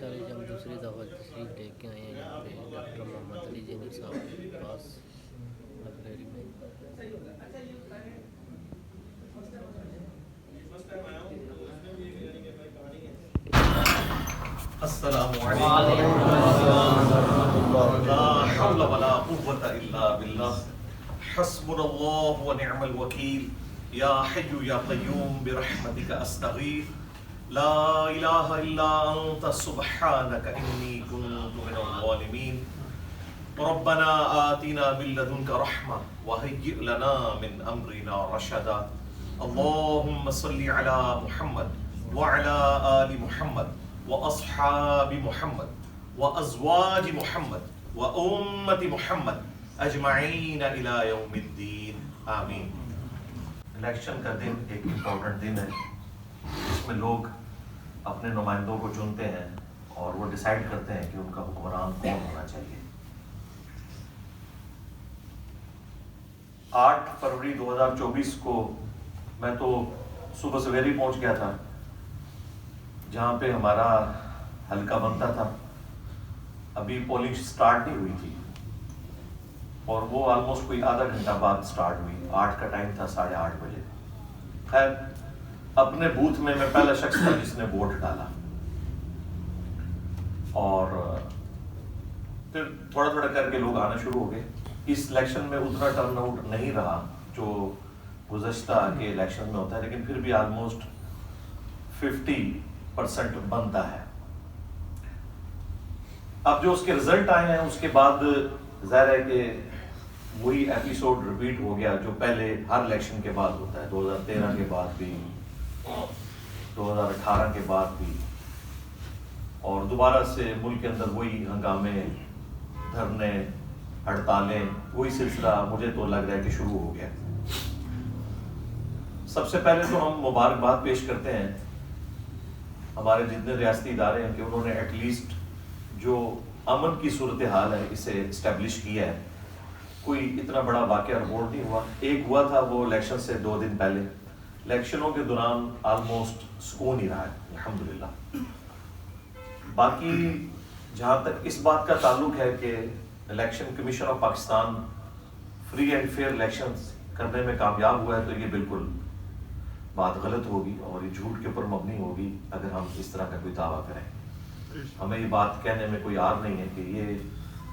ماشاءاللہ جب ہم دوسری دفعہ تشریف لے کے آئے ہیں یہاں پہ ڈاکٹر محمد علی جینی صاحب کے پاس لائبریری میں. السلام علیکم لا حول ولا قوة الا باللہ حسبنا اللہ ونعم الوکیل یا حی یا قیوم برحمتک استغیث لا الہ الا انت سبحانک انی کنت من الظالمین ربنا آتنا من لدنک رحمہ وہیئ لنا من امرنا رشدا اللہم صلی علی محمد وعلی آل محمد واصحاب محمد وازواج محمد وامت محمد اجمعین الی یوم الدین آمین. الیکشن کا دن ایک امپورٹنٹ دن ہے جس میں لوگ اپنے نمائندوں کو چنتے ہیں اور وہ ڈیسائیڈ کرتے ہیں کہ ان کا حکمران کون ہونا چاہیے. 8 فروری 2024 کو میں تو صبح سویرے پہنچ گیا تھا جہاں پہ ہمارا حلقہ بنتا تھا. ابھی پولنگ سٹارٹ نہیں ہوئی تھی اور وہ آلموسٹ کوئی آدھا گھنٹہ بعد سٹارٹ ہوئی. 8 کا ٹائم تھا، 8:30 بجے. خیر اپنے بوتھ میں پہلا شخص تھا جس نے ووٹ ڈالا اور پھر تھوڑا تھوڑا کر کے لوگ آنا شروع ہو گئے. اس الیکشن میں اتنا ٹرن آؤٹ نہیں رہا جو گزشتہ کے الیکشن میں ہوتا ہے، لیکن پھر بھی آلموسٹ 50% بنتا ہے. اب جو اس کے رزلٹ آئے ہیں اس کے بعد ظاہر ہے کہ وہی ایپیسوڈ ریپیٹ ہو گیا جو پہلے ہر الیکشن کے بعد ہوتا ہے. 2013 کے بعد بھی، 2018 کے بعد بھی، اور دوبارہ سے ملک کے اندر وہی ہنگامے، دھرنے، ہڑتالیں، وہی سلسلہ مجھے تو لگ رہا ہے کہ شروع ہو گیا. سب سے پہلے تو ہم مبارکباد پیش کرتے ہیں ہمارے جتنے ریاستی ادارے ہیں کہ انہوں نے ایٹ لیسٹ جو امن کی صورتحال ہے اسے اسٹیبلش کیا ہے. کوئی اتنا بڑا واقعہ رپورٹ نہیں ہوا. ایک ہوا تھا وہ الیکشن سے 2 دن پہلے. الیکشنوں کے دوران آلموسٹ سکون ہی رہا ہے الحمدللہ. باقی جہاں تک اس بات کا تعلق ہے کہ election commission of Pakistan free and fair elections کرنے میں کامیاب ہوا ہے تو یہ بالکل بات غلط ہوگی اور یہ جھوٹ کے اوپر مبنی ہوگی اگر ہم اس طرح کا کوئی دعویٰ کریں. ہمیں یہ بات کہنے میں کوئی عار نہیں ہے کہ یہ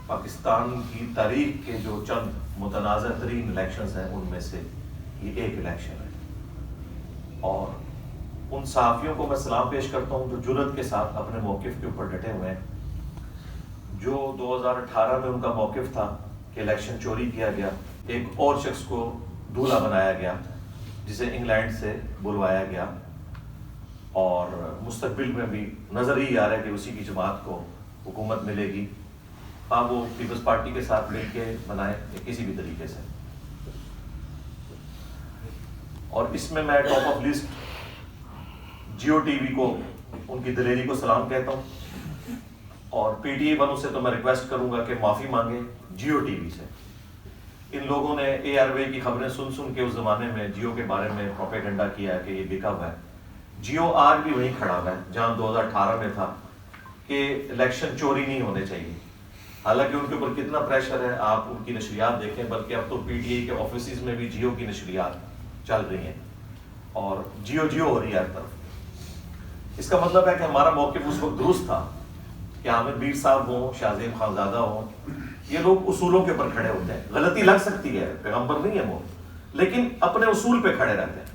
پاکستان کی تاریخ کے جو چند متنازع ترین الیکشنز ہیں ان میں سے یہ ایک الیکشن ہے. اور ان صحافیوں کو میں سلام پیش کرتا ہوں جو جرأت کے ساتھ اپنے موقف کے اوپر ڈٹے ہوئے ہیں. جو 2018 میں ان کا موقف تھا کہ الیکشن چوری کیا گیا، ایک اور شخص کو دولہا بنایا گیا جسے انگلینڈ سے بلوایا گیا، اور مستقبل میں بھی نظر ہی آ رہا ہے کہ اسی کی جماعت کو حکومت ملے گی، آپ وہ پیپلز پارٹی کے ساتھ مل کے بنائے یا کسی بھی طریقے سے. اور اس میں top of list Geo T V کو ان کی دلیری کو سلام کہتا ہوں، اور پی ٹی آئی والوں سے تو میں ریکویسٹ کروں گا کہ معافی مانگے جیو ٹی وی سے. ان لوگوں نے اے آر وے کی خبریں سن کے اس زمانے میں جیو کے بارے میں پروپیگنڈا کیا ہے کہ یہ بکا ہوا ہے. جیو آج بھی وہیں کھڑا ہوا ہے جہاں 2018 میں تھا کہ الیکشن چوری نہیں ہونے چاہیے. حالانکہ ان کے اوپر کتنا پریشر ہے آپ ان کی نشریات دیکھیں، بلکہ اب تو پی ٹی آئی کے آفیسز میں بھی جیو کی نشریات چل رہی ہیں اور جیو ہو رہی ہے ہر طرف. اس کا مطلب ہے کہ ہمارا موقف اس وقت درست تھا کہ عامر میر صاحب ہوں، شاہ زیب خانزادہ ہوں، یہ لوگ اصولوں کے اوپر کھڑے ہوتے ہیں. غلطی لگ سکتی ہے، پیغمبر نہیں ہے وہ، لیکن اپنے اصول پہ کھڑے رہتے ہیں.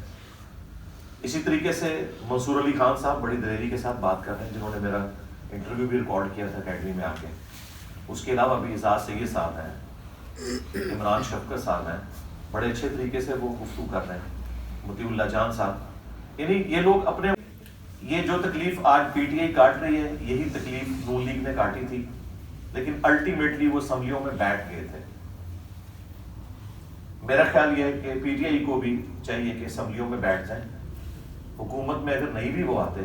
اسی طریقے سے منصور علی خان صاحب بڑی دلیری کے ساتھ بات کر رہے ہیں جنہوں نے میرا انٹرویو بھی ریکارڈ کیا تھا اکیڈمی میں آ کے. اس کے علاوہ بھی اعزاز سید صاحب ہیں، عمران شفقت صاحب ہیں، بڑے اچھے طریقے سے وہ گفتگو کر رہے ہیں، مطیع اللہ جان صاحب. یعنی یہ لوگ اپنے، یہ جو تکلیف آج پی ٹی آئی کاٹ رہی ہے یہی تکلیف نون لیگ نے کاٹی تھی، لیکن الٹیمیٹلی وہ اسمبلیوں میں بیٹھ گئے تھے. میرا خیال یہ ہے کہ پی ٹی آئی کو بھی چاہیے کہ اسمبلیوں میں بیٹھ جائیں. حکومت میں اگر نہیں بھی وہ آتے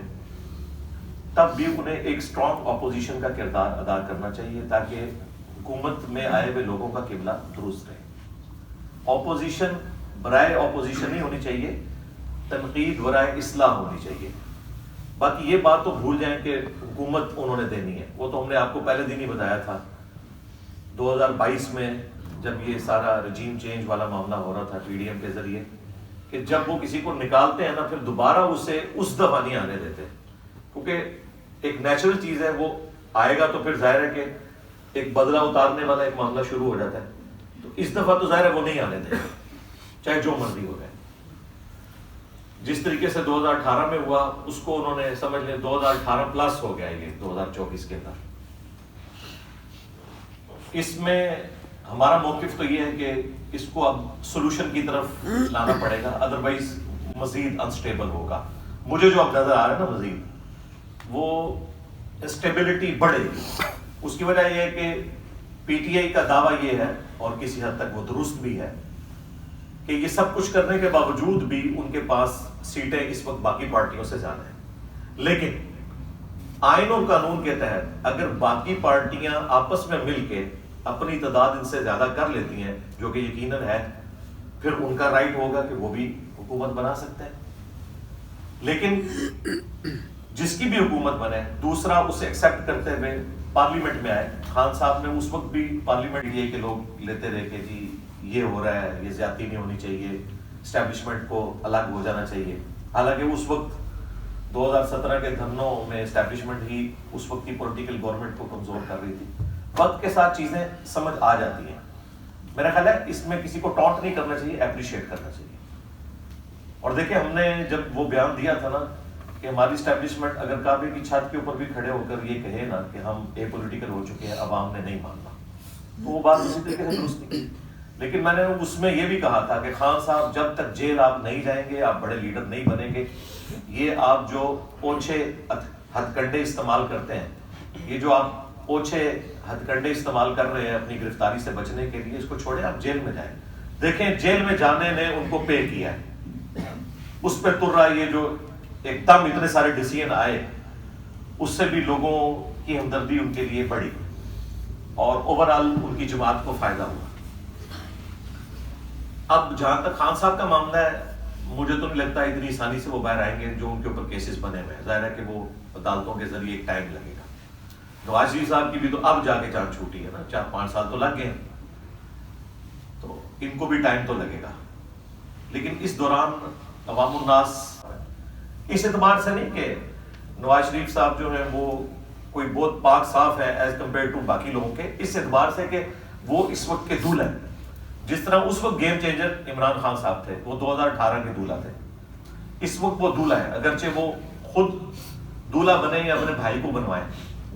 تب بھی انہیں ایک اسٹرانگ اپوزیشن کا کردار ادا کرنا چاہیے تاکہ حکومت میں آئے ہوئے لوگوں کا قبلہ درست رہے. اپوزیشن برائے اپوزیشن نہیں ہونی چاہیے، تنقید برائے اصلاح ہونی چاہیے. باقی یہ بات تو بھول جائیں کہ حکومت انہوں نے دینی ہے، وہ تو ہم نے آپ کو پہلے دن ہی بتایا تھا 2022 میں جب یہ سارا رجیم چینج والا معاملہ ہو رہا تھا پی ڈی ایم کے ذریعے، کہ جب وہ کسی کو نکالتے ہیں نا پھر دوبارہ اسے اس دفعہ نہیں آنے دیتے، کیونکہ ایک نیچرل چیز ہے، وہ آئے گا تو پھر ظاہر ہے کہ ایک بدلہ اتارنے والا ایک معاملہ شروع ہو جاتا ہے، تو اس دفعہ تو ظاہر ہے وہ نہیں آنے دیں چاہے جو مرضی ہو جائے۔ جس طریقے سے 2018 میں ہوا اس کو انہوں نے سمجھ لیں 2018 پلس ہو گیا یہ 2024 کے اندر۔ اس میں ہمارا موقف تو یہ ہے کہ اس کو اب سولوشن کی طرف لانا پڑے گا، ادروائز مزید انسٹیبل ہوگا۔ مجھے جو اب نظر آ رہا ہے نا مزید وہ اسٹیبلٹی بڑھے گی۔ اس کی وجہ یہ ہے کہ پی ٹی آئی کا دعویٰ یہ ہے، اور کسی حد تک وہ درست بھی ہے، کہ یہ سب کچھ کرنے کے باوجود بھی ان کے پاس سیٹیں اس وقت باقی پارٹیوں سے زیادہ ہیں، لیکن آئین اور قانون کے تحت اگر باقی پارٹیاں آپس میں مل کے اپنی تعداد ان سے زیادہ کر لیتی ہیں، جو کہ یقیناً ہے، پھر ان کا رائٹ ہوگا کہ وہ بھی حکومت بنا سکتے ہیں۔ لیکن جس کی بھی حکومت بنے دوسرا اسے ایکسیپٹ کرتے ہوئے پارلیمنٹ میں آئے۔ خان صاحب نے اس وقت بھی پارلیمنٹ کے لوگ لیتے رہے کہ جی یہ ہو رہا ہے، یہ زیادتی نہیں ہونی چاہیے، اسٹیبلشمنٹ کو الگ ہو جانا چاہیے، حالانکہ اس وقت 2017 کے دھرنوں میں اسٹیبلشمنٹ ہی اس وقت کی پولیٹیکل گورنمنٹ کو کمزور کر رہی تھی۔ وقت کے ساتھ چیزیں سمجھ آ جاتی ہیں، میرا خیال ہے اس میں کسی کو ٹانٹ نہیں کرنا چاہیے، اپریشیٹ کرنا چاہیے۔ اور دیکھیں ہم نے جب وہ بیان دیا تھا نا کہ ہماری اسٹیبلشمنٹ اگر کعبے کی چھت کے اوپر بھی کھڑے ہو کر یہ کہے نا کہ ہم اے پولیٹیکل ہو چکے ہیں، عوام نے نہیں ماننا، تو وہ بات اسی طریقے سے درست نہیں۔ لیکن میں نے اس میں یہ بھی کہا تھا کہ خان صاحب جب تک جیل آپ نہیں جائیں گے آپ بڑے لیڈر نہیں بنیں گے۔ یہ آپ جو اوچھے ہتھ کنڈے استعمال کرتے ہیں، یہ جو آپ اوچھے ہتھ کنڈے استعمال کر رہے ہیں اپنی گرفتاری سے بچنے کے لیے، اس کو چھوڑیں، آپ جیل میں جائیں۔ دیکھیں جیل میں جانے نے ان کو پے کیا ہے، اس پہ تر رہا، یہ جو ایک دم اتنے سارے ڈیسیژن آئے اس سے بھی لوگوں کی ہمدردی ان کے لیے بڑھی، اور اوورآل ان کی جماعت کو فائدہ ہوا۔ اب جہاں تک خان صاحب کا معاملہ ہے، مجھے تو نہیں لگتا اتنی آسانی سے وہ باہر آئیں گے، جو ان کے اوپر کیسز بنے ہوئے ہیں، ظاہر ہے کہ وہ عدالتوں کے ذریعے ایک ٹائم لگے گا۔ نواز شریف صاحب کی بھی تو اب جا کے جان چھوٹی ہے نا، 4-5 سال تو لگ گئے ہیں، تو ان کو بھی ٹائم تو لگے گا۔ لیکن اس دوران عوام الناس اس اعتبار سے نہیں کہ نواز شریف صاحب جو ہیں وہ کوئی بہت پاک صاف ہے ایز کمپیئر ٹو باقی لوگوں کے، اس اعتبار سے کہ وہ اس وقت کے دولہا ہیں۔ جس طرح اس وقت گیم چینجر عمران خان صاحب تھے، وہ 2018 کے دولہا تھے، اس وقت وہ دولہا ہے، اگرچہ وہ خود دولہا بنے یا اپنے بھائی کو بنوائیں،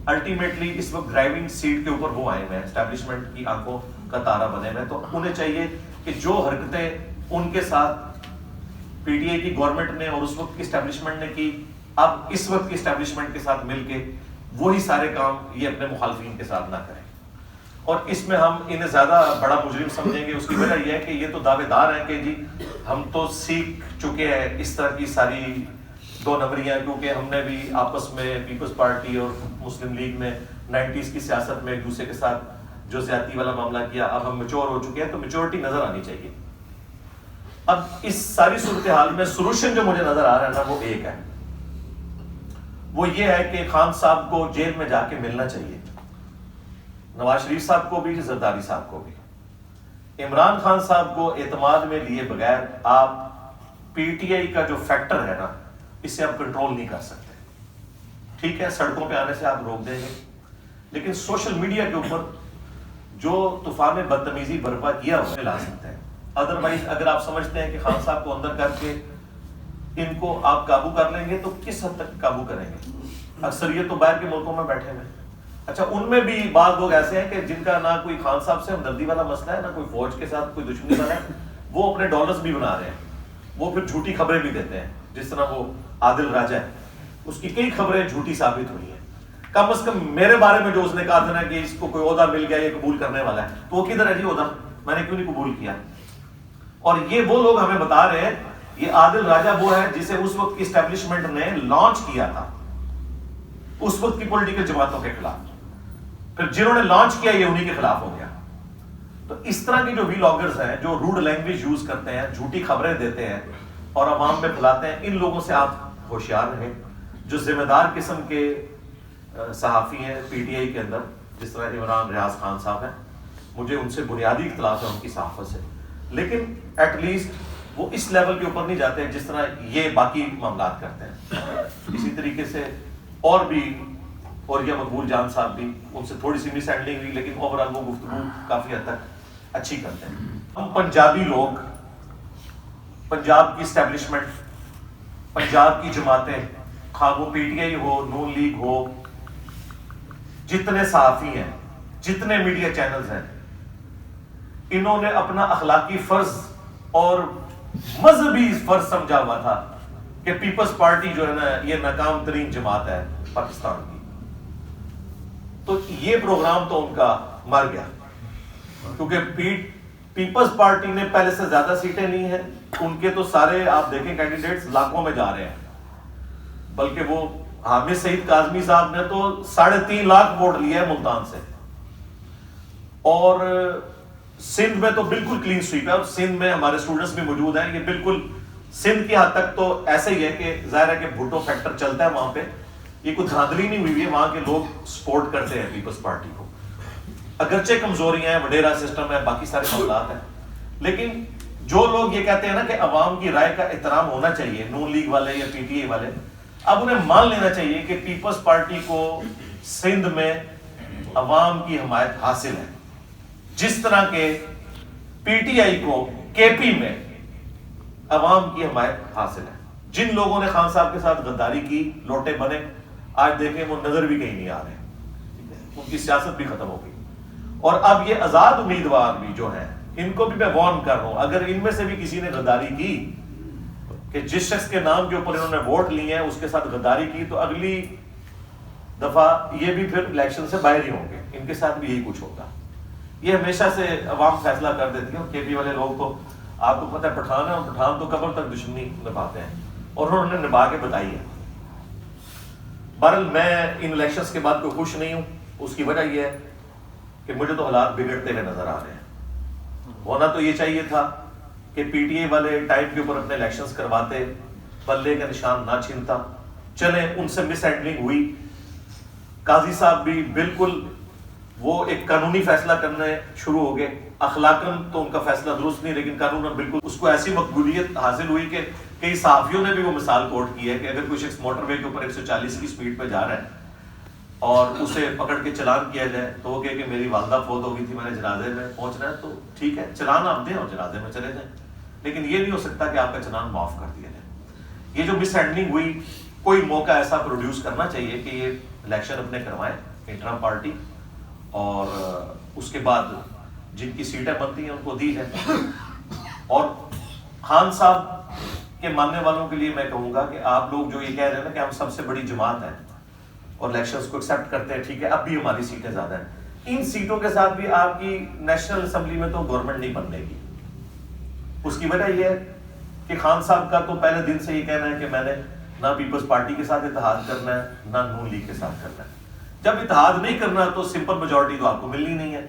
الٹیمیٹلی اس وقت ڈرائیونگ سیٹ کے اوپر وہ آئے ہوئے ہیں، اسٹیبلشمنٹ کی آنکھوں کا تارا بنے ہوئے ہیں۔ تو انہیں چاہیے کہ جو حرکتیں ان کے ساتھ پی ٹی آئی کی گورنمنٹ نے اور اس وقت کی اسٹیبلشمنٹ نے کی، اب اس وقت کی اسٹیبلشمنٹ کے ساتھ مل کے وہی سارے کام یہ اپنے مخالفین کے ساتھ نہ کریں۔ اور اس میں ہم انہیں زیادہ بڑا مجرم سمجھیں گے، اس کی وجہ یہ ہے کہ یہ تو دعوے دار ہیں کہ جی ہم تو سیکھ چکے ہیں اس طرح کی ساری دو نمبریاں، کیونکہ ہم نے بھی آپس میں پیپلز پارٹی اور مسلم لیگ نے 90s کی سیاست میں ایک دوسرے کے ساتھ جو زیادتی والا معاملہ کیا، اب ہم میچور ہو چکے ہیں، تو میچورٹی نظر آنی چاہیے۔ اب اس ساری صورتحال میں سولوشن جو مجھے نظر آ رہا ہے نا وہ ایک ہے، وہ یہ ہے کہ خان صاحب کو جیل میں جا کے ملنا چاہیے، نواز شریف صاحب کو بھی، زرداری صاحب کو بھی۔ عمران خان صاحب کو اعتماد میں لیے بغیر آپ پی ٹی آئی کا جو فیکٹر ہے نا اسے آپ کنٹرول نہیں کر سکتے۔ ٹھیک ہے سڑکوں پہ آنے سے آپ روک دیں گے، لیکن سوشل میڈیا کے اوپر جو طوفان بدتمیزی برپا کیا اسے لا سکتے ہیں۔ ادروائز اگر آپ سمجھتے ہیں کہ خان صاحب کو اندر کر کے ان کو آپ قابو کر لیں گے تو کس حد تک قابو کریں گے؟ اکثریت تو باہر کے ملکوں میں بیٹھے ہوئے، اچھا ان میں بھی بعض لوگ ایسے ہیں کہ جن کا نہ کوئی خان صاحب سے ہمدردی والا مسئلہ ہے، نہ کوئی فوج کے ساتھ کوئی دشمنی والا ہے، وہ اپنے ڈالرز بھی بنا رہے ہیں، وہ پھر جھوٹی خبریں بھی دیتے ہیں، جس طرح وہ عادل راجہ ہے، اس کی کئی خبریں جھوٹی ثابت ہوئی ہیں۔ کم از کم میرے بارے میں جو اس نے کہا تھا نا کہ اس کو کوئی عہدہ مل گیا یہ قبول کرنے والا ہے، تو وہ کدھر ہے جی عہدہ؟ میں نے کیوں نہیں قبول کیا؟ اور یہ وہ لوگ ہمیں بتا رہے ہیں، یہ عادل راجہ وہ ہے جسے اس وقت کی اسٹیبلشمنٹ نے لانچ کیا تھا اس وقت کی پولیٹیکل جماعتوں کے خلاف، پھر جنہوں نے لانچ کیا یہ انہی کے خلاف ہو گیا۔ تو اس طرح کی جو ویلاگرز ہیں جو روڈ لینگویج یوز کرتے ہیں، جھوٹی خبریں دیتے ہیں اور عوام میں پھیلاتے ہیں، ان لوگوں سے آپ ہوشیار رہیں۔ جو ذمہ دار قسم کے صحافی ہیں پی ٹی آئی کے اندر، جس طرح عمران ریاض خان صاحب ہیں، مجھے ان سے بنیادی اختلاف ہے ان کی صحافت سے، لیکن ایٹ لیسٹ وہ اس لیول کے اوپر نہیں جاتے جس طرح یہ باقی معاملات کرتے ہیں. اسی طریقے سے اور بھی اوریا مقبول جان صاحب بھی، ان سے تھوڑی سی مس ہینڈلنگ ہوئی، لیکن اوورآل وہ گفتگو کافی حد تک اچھی کرتے ہیں. ہم پنجابی لوگ، پنجاب کی اسٹیبلشمنٹ، پنجاب کی جماعتیں، خواہ وہ P T I who, known league ہو، جتنے صحافی ہیں، جتنے میڈیا چینلز ہیں، انہوں نے اپنا اخلاقی فرض اور مذہبی فرض سمجھا ہوا تھا کہ پیپلز پارٹی جو ہے نا یہ ناکام ترین جماعت ہے پاکستان کی. تو یہ پروگرام تو ان کا مر گیا، کیونکہ پیپلز پارٹی نے پہلے سے زیادہ سیٹیں لی ہیں. ان کے تو سارے آپ دیکھیں کینڈیڈیٹس لاکھوں میں جا رہے ہیں، بلکہ وہ حامد سعید کاظمی صاحب نے تو 3.5 لاکھ ووٹ لیا ہے ملتان سے. اور سندھ میں تو بالکل کلین سویپ ہے، اور سندھ میں ہمارے اسٹوڈنٹس بھی موجود ہیں. یہ بالکل سندھ کی حد تک تو ایسے ہی ہے کہ ظاہر ہے کہ بھٹو فیکٹر چلتا ہے وہاں پہ، یہ کوئی دھاندلی نہیں ہوئی ہے، وہاں کے لوگ سپورٹ کرتے ہیں پیپلز پارٹی کو. اگرچہ کمزوریاں ہیں، وڈیرا سسٹم ہے، باقی سارے معاملات ہیں، لیکن جو لوگ یہ کہتے ہیں نا کہ عوام کی رائے کا احترام ہونا چاہیے، نون لیگ والے یا پی ٹی آئی والے، اب انہیں مان لینا چاہیے کہ پیپلز پارٹی کو سندھ میں عوام کی حمایت حاصل ہے، جس طرح کے پی ٹی آئی کو کے پی میں عوام کی حمایت حاصل ہے. جن لوگوں نے خان صاحب کے ساتھ غداری کی، لوٹے بنے، آج دیکھیں وہ نظر بھی کہیں نہیں آ رہے، ان کی سیاست بھی ختم ہو گئی. اور اب یہ آزاد امیدوار بھی جو ہیں، ان کو بھی میں وارن کر رہا ہوں، اگر ان میں سے بھی کسی نے غداری کی کہ جس شخص کے نام کے اوپر انہوں نے ووٹ لیے ہیں اس کے ساتھ غداری کی، تو اگلی دفعہ یہ بھی پھر الیکشن سے باہر ہی ہوں گے، ان کے ساتھ بھی یہی کچھ ہوگا. یہ ہمیشہ سے عوام فیصلہ کر دیتی ہے. کے پی والے لوگ تو آپ کو پتہ ہے پٹھان ہے، اور پٹھان تو قبر تک دشمنی نبھاتے ہیں، اور انہوں نے نبھا کے بتائی ہے. بہرحال میں ان الیکشنز کے بعد کوئی خوش نہیں ہوں. اس کی وجہ یہ ہے کہ مجھے تو حالات بگڑتے ہوئے نظر آ رہے ہیں. ہونا تو یہ چاہیے تھا کہ پی ٹی آئی والے ٹائم کے اوپر اپنے الیکشنز کرواتے، بلے کا نشان نہ چھینتا. چلیں ان سے مس ہینڈلنگ ہوئی، قاضی صاحب بھی بالکل وہ ایک قانونی فیصلہ کرنے شروع ہو گئے. اخلاقاً تو ان کا فیصلہ درست نہیں، لیکن قانوناً بالکل اس کو ایسی مقبولیت حاصل ہوئی کہ کئی صحافیوں نے بھی وہ مثال کوٹ کی ہے کہ اگر کوئی شخص موٹر وے کے اوپر 140 کی سپیڈ پہ جا رہا ہے اور اسے پکڑ کے چلان کیا جائے تو وہ کہے کہ میری والدہ فوت ہو گئی تھی، میں نے جنازے میں پہنچنا ہے، تو ٹھیک ہے چلان آپ دیں اور جنازے میں چلے جائیں، لیکن یہ نہیں ہو سکتا کہ آپ کا چلان معاف کر دیا جائے. یہ جو مس ہینڈلنگ ہوئی، کوئی موقع ایسا پروڈیوس کرنا چاہیے کہ یہ الیکشن اپنے کروائیں انٹرم پارٹی، اور اس کے بعد جن کی سیٹیں بنتی ہیں ان کو دی جائے. اور خان صاحب کے ماننے والوں کے لیے میں کہوں گا کہ آپ لوگ جو یہ کہہ رہے ہیں نا کہ ہم سب سے بڑی جماعت ہیں اور الیکشنز کو ایکسیپٹ کرتے ہیں، ٹھیک ہے اب بھی ہماری سیٹیں زیادہ ہیں، ان سیٹوں کے ساتھ بھی آپ کی نیشنل اسمبلی میں تو گورنمنٹ نہیں بننے گی. اس کی وجہ یہ ہے کہ خان صاحب کا تو پہلے دن سے یہ کہنا ہے کہ میں نے نہ پیپلز پارٹی کے ساتھ اتحاد کرنا ہے، نہ نون لیگ کے ساتھ کرنا ہے. جب اتحاد نہیں کرنا تو سمپل میجورٹی تو آپ کو ملنی نہیں ہے،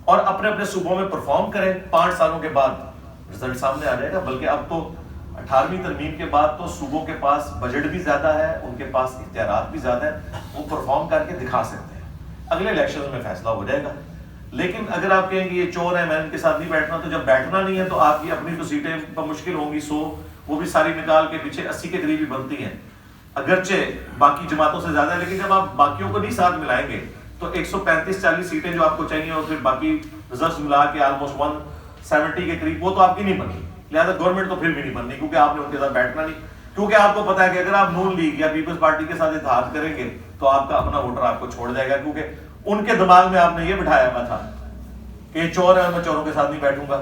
اور اپنے اپنے صوبوں میں پرفارم کریں. 5 سالوں کے بعد رزلٹ سامنے آ جائے گا. بلکہ اب تو 18ویں ترمیم کے بعد تو صوبوں کے پاس بجٹ بھی زیادہ ہے، ان کے پاس اختیارات بھی زیادہ ہیں، وہ پرفارم کر کے دکھا سکتے ہیں. اگلے الیکشن میں فیصلہ ہو جائے گا. لیکن اگر آپ کہیں گے یہ چور ہے میں ان کے ساتھ نہیں بیٹھنا، تو جب بیٹھنا نہیں ہے تو آپ کی اپنی تو سیٹیں مشکل ہوں گی 100، وہ بھی ساری نکال کے پیچھے 80 کے قریب ہی بنتی ہیں، اگرچہ باقی جماعتوں سے زیادہ ہے. لیکن جب آپ باقیوں کو نہیں ساتھ ملائیں گے تو 135-40 سیٹیں جو آپ کو چاہیے اور پھر باقی ریزروز ملا کے آلموسٹ 170 کے قریب، وہ تو آپ کی نہیں بنی. لہٰذا گورنمنٹ تو پھر بھی نہیں بننی، کیونکہ آپ نے ان کے ساتھ بیٹھنا نہیں. کیونکہ آپ کو پتا ہے کہ اگر آپ نون لیگ یا پیپلز پارٹی کے ساتھ اتحاد کریں گے تو آپ کا اپنا ووٹر آپ کو چھوڑ جائے گا، کیونکہ ان کے دماغ میں آپ نے یہ بٹھایا ہوا تھا کہ یہ چور ہے، میں چوروں کے ساتھ نہیں بیٹھوں گا،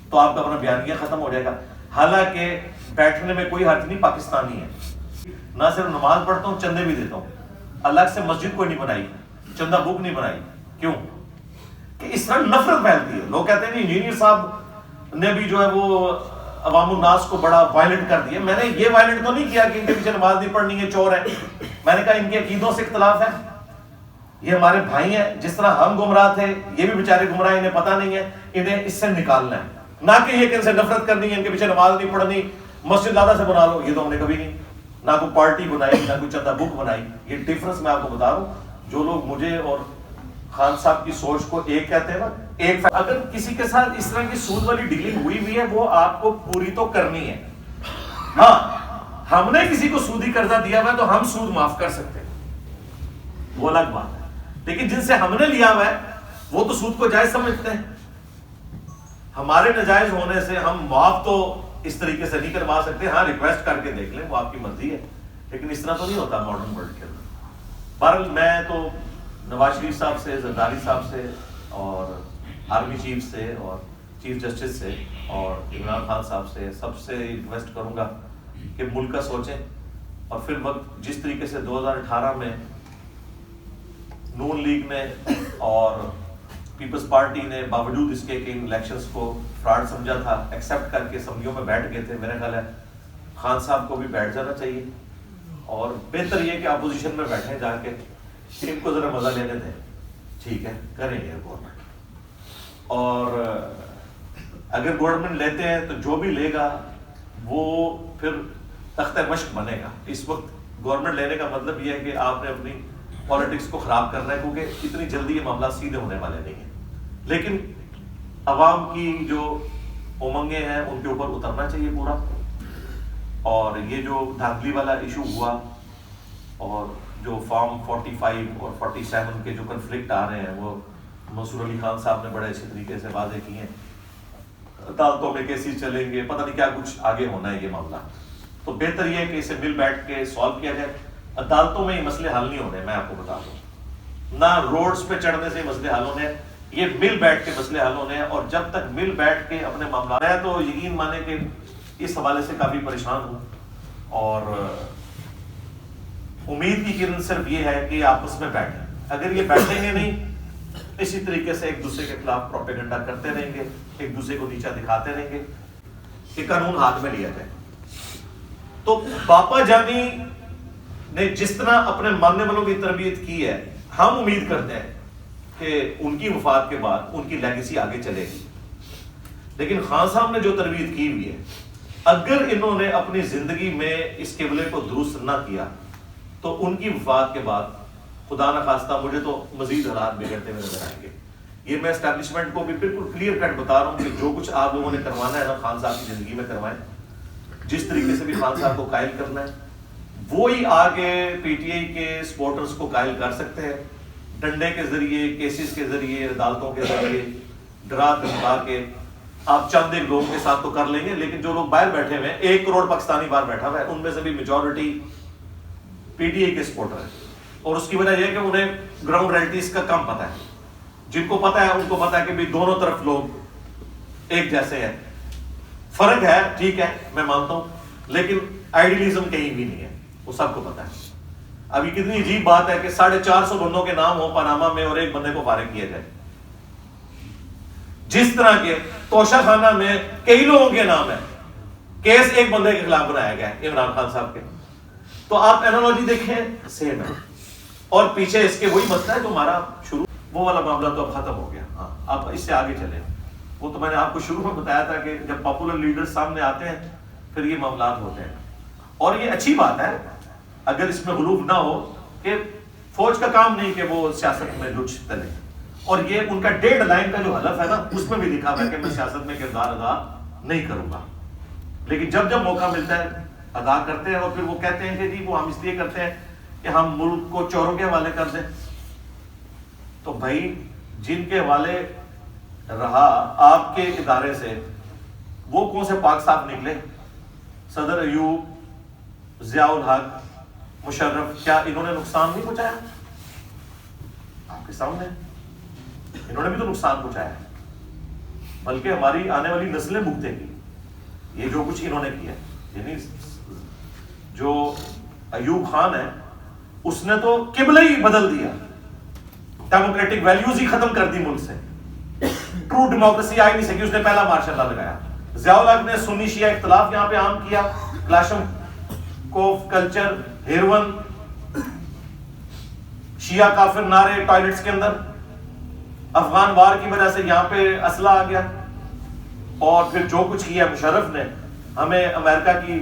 تو آپ کا اپنا بیانیہ ختم ہو جائے گا. حالانکہ بیٹھنے میں کوئی حرج نہیں، پاکستانی ہے. نہ صرف نماز پڑھتا ہوں، چندے بھی دیتا ہوں. الگ سے مسجد کوئی نہیں بنائی، چندہ بک نہیں بنائی. کیوں کہ اس طرح نفرت پھیلتی ہے. لوگ کہتے ہیں انجینئر صاحب نے بھی جو ہے وہ عوام الناس کو بڑا وائلنٹ کر دیا. میں نے یہ وائلنٹ تو نہیں کیا کہ ان کے پیچھے نماز نہیں پڑھنی ہے، چور ہے. میں نے کہا ان کے عقیدوں سے اختلاف ہے، یہ ہمارے بھائی ہیں. جس طرح ہم گمراہ تھے یہ بھی بیچارے گمراہ، انہیں پتہ نہیں ہے، انہیں اس سے نکالنا ہے. نہ کہ یہ کہ ان سے نفرت کرنی ہے، ان کے پیچھے نماز نہیں پڑھنی، مسجد لادہ سے بنا لو. یہ تو ہم نے کبھی نہیں، نہ کوئی پارٹی بنائی, نہ کوئی چندہ بک بنائی. یہ ڈفرنس میں آپ کو بتا رہا ہوں. جو لوگ مجھے اور خان صاحب کی سوچ کو ایک کہتے ہیں نا, ایک اگر کسی کے ساتھ اس طرح کی سود والی ڈیلنگ ہوئی ہے وہ آپ کو پوری تو کرنی ہے. ہاں ہم نے کسی کو سودی قرضہ دیا ہوا ہے تو ہم سود معاف کر سکتے ہیں, وہ الگ بات ہے. لیکن جن سے ہم نے لیا ہوا ہے وہ تو سود کو جائز سمجھتے ہیں. ہمارے ناجائز ہونے سے ہم معاف تو اس طریقے سے نہیں کروا سکتے. ہاں ریکویسٹ کر کے دیکھ لیں, وہ آپ کی مرضی ہے, لیکن اس طرح تو نہیں ہوتا ماڈرن ورلڈ کے اندر. بہرحال میں تو نواز شریف صاحب سے, زرداری صاحب سے, اور آرمی چیف سے, اور چیف جسٹس سے, اور عمران خان صاحب سے, سب سے ریکویسٹ کروں گا کہ ملک کا سوچیں. اور پھر وقت جس طریقے سے 2018 میں نون لیگ نے اور پیپلز پارٹی نے باوجود اس کے کہ ان الیکشنز کو فراڈ سمجھا تھا, ایکسیپٹ کر کے اسمبلیوں میں بیٹھ گئے تھے, میرا خیال ہے خان صاحب کو بھی بیٹھ جانا چاہیے. اور بہتر یہ کہ اپوزیشن میں بیٹھیں جا کے, ان کو ذرا مزہ لینے دیں. ٹھیک ہے, کریں گے گورنمنٹ. اور اگر گورنمنٹ لیتے ہیں تو جو بھی لے گا وہ پھر تختہ مشق بنے گا. اس وقت گورنمنٹ لینے کا مطلب یہ ہے کہ آپ نے اپنی پالیٹکس کو خراب کرنا ہے, کیونکہ اتنی جلدی یہ معاملات سیدھے ہونے والے نہیں ہیں. لیکن عوام کی جو امنگیں ہیں ان کے اوپر اترنا چاہیے پورا. اور یہ جو دھاندلی والا ایشو ہوا, اور جو فارم 45 اور 47 کے جو کنفلکٹ آ رہے ہیں, وہ منصور علی خان صاحب نے بڑے اچھے طریقے سے واضح کیے ہیں. عدالتوں میں کیسز چلیں گے, پتہ نہیں کیا کچھ آگے ہونا ہے یہ معاملہ. تو بہتر یہ ہے کہ اسے مل بیٹھ کے سالو کیا جائے. عدالتوں میں یہ مسئلے حل نہیں ہونے, میں آپ کو بتا دوں, نہ روڈز پہ چڑھنے سے مسئلے حل ہونے ہیں, یہ مل بیٹھ کے مسئلے حل ہونے ہیں. اور جب تک مل بیٹھ کے اپنے معاملات ہے تو یقین مانے کہ اس حوالے سے کافی پریشان ہوں. اور امید کی کرن صرف یہ ہے کہ آپس میں بیٹھیں. اگر یہ بیٹھیں گے نہیں, اسی طریقے سے ایک دوسرے کے خلاف پروپیگنڈا کرتے رہیں گے, ایک دوسرے کو نیچا دکھاتے رہیں گے, کہ قانون ہاتھ میں لیا جائے. تو باپا جانی نے جس طرح اپنے ماننے والوں کی تربیت کی ہے, ہم امید کرتے ہیں کہ ان کی وفات کے بعد ان کی لیگیسی آگے چلے گی. لیکن خان صاحب نے جو تربیت کی ہوئی ہے, اگر انہوں نے اپنی زندگی میں اس قبلے کو درست نہ کیا تو ان کی وفات کے بعد خدا نہ خواستہ مجھے تو مزید حالات بگڑتے ہوئے نظر آئیں گے. یہ میں اسٹیبلشمنٹ کو بھی بالکل کلیئر کٹ بتا رہا ہوں کہ جو کچھ آپ لوگوں نے کروانا ہے نا خان صاحب کی زندگی میں کروائیں. جس طریقے سے بھی خان صاحب کو قائل کرنا ہے وہی آگے پی ٹی آئی کے سپورٹرز کو قائل کر سکتے ہیں, ڈنڈے کے ذریعے, کیسز کے ذریعے, عدالتوں کے ذریعے, ڈرا دھمکا کے. آپ چند ایک لوگوں کے ساتھ تو کر لیں گے, لیکن جو لوگ باہر بیٹھے ہوئے ہیں, 1 کروڑ پاکستانی باہر بیٹھا ہوا ہے, ان میں سے بھی میجورٹی پی ٹی آئی کے سپورٹر ہیں. اور اس کی وجہ یہ ہے کہ انہیں گراؤنڈ ریئلٹیز کا کم پتہ ہے. جن کو پتہ ہے ان کو پتہ ہے کہ بھی دونوں طرف لوگ ایک جیسے ہیں. فرق ہے, ٹھیک ہے, میں مانتا ہوں, لیکن آئیڈیلزم کہیں بھی نہیں ہے, وہ سب کو پتہ ہے. ابھی کتنی عجیب بات ہے کہ 450 بندوں کے نام ہو پاناما میں اور ایک بندے کو فارغ کیا جائے. جس طرح کے توشہ خانہ میں کئی لوگوں کے نام ہیں, کیس ایک بندے کے خلاف بنایا گیا ہے, عمران خان صاحب کے. تو آپ اینالوجی دیکھیں, سیم ہے. اور پیچھے اس کے وہی مسئلہ ہے جو ہمارا شروع, وہ والا معاملہ تو اب ختم ہو گیا. ہاں آپ اس سے آگے چلیں. وہ تو میں نے آپ کو شروع میں بتایا تھا کہ جب پاپولر لیڈر سامنے آتے ہیں پھر یہ معاملات ہوتے ہیں. اور یہ اچھی بات ہے اگر اس میں غلوف نہ ہو, کہ فوج کا کام نہیں کہ وہ سیاست میں لچ تلے. اور یہ ان کا ڈیڈ لائن کا جو حلف ہے نا, اس میں بھی لکھا ہوا ہے کہ میں سیاست میں کردار ادا نہیں کروں گا. لیکن جب جب موقع ملتا ہے ادا کرتے ہیں. اور پھر وہ کہتے ہیں کہ جی وہ ہم اس لیے کرتے ہیں کہ ہم ملک کو چوروں کے حوالے کر دیں. تو بھائی جن کے حوالے رہا آپ کے ادارے سے, وہ کون سے پاک صاف نکلے؟ صدر ایوب, ضیاء الحق, مشرف, کیا انہوں نے نقصان نہیں پہنچایا؟ آپ کے سامنے انہوں نے بھی تو نقصان پہنچایا, بلکہ ہماری آنے والی نسلیں بھگتیں گی یہ جو کچھ انہوں نے کیا. یعنی جو ایوب خان ہے اس نے تو قبلہ ہی بدل دیا, ڈیموکریٹک ویلیوز ہی ختم کر دی ملک سے. ٹرو ڈیموکریسی آئی نہیں سکی, اس نے پہلا مارشاء اللہ لگایا. ضیاء الحق نے سنی شیعہ اختلاف یہاں پہ عام کیا, کلاشم کوف کلچر, ہیروئن, شیعہ کافر نعرے ٹوائلٹس کے اندر. افغان وار کی وجہ سے یہاں پہ اسلحہ آ گیا. اور پھر جو کچھ کیا مشرف نے, ہمیں امریکہ کی